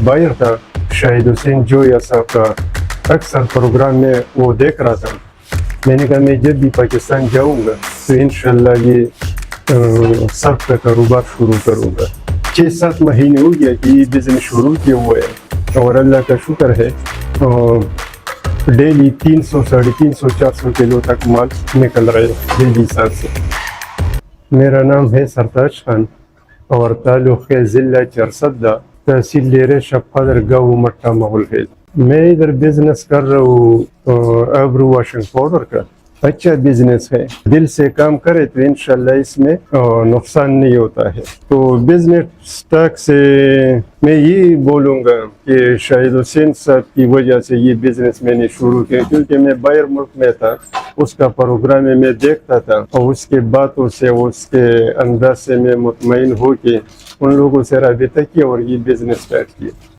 باہر تھا شاہد حسین جویا صاحب کا اکثر پروگرام میں وہ دیکھ رہا تھا. میں نے کہا میں جب بھی پاکستان جاؤں گا تو انشاءاللہ یہ سب کا کاروبار شروع کروں گا. 6-7 مہینے ہو گیا کہ یہ بزنس شروع کیے ہوئے ہے اور اللہ کا شکر ہے ڈیلی 300 350 400 کلو تک مال نکل رہے ڈیلی حساب سے. میرا نام ہے سرتاج خان اور تعلق ہے ضلع چرسدہ تحصیل لیر شفادر گاؤں مٹا مغل ہے. میں ادھر بزنس کر رہا ہوں آبرو واشنگ پاؤڈر کا. اچھا بزنس ہے, دل سے کام کرے تو انشاءاللہ اس میں نقصان نہیں ہوتا ہے. تو بزنس سٹاک سے میں یہ بولوں گا کہ شاہد حسین صاحب کی وجہ سے یہ بزنس میں نے شروع کیا, کیونکہ میں باہر ملک میں تھا, اس کا پروگرام میں دیکھتا تھا اور اس کے باتوں سے اس کے انداز سے میں مطمئن ہو کے ان لوگوں سے رابطہ کیا اور یہ بزنس اسٹارٹ کیا.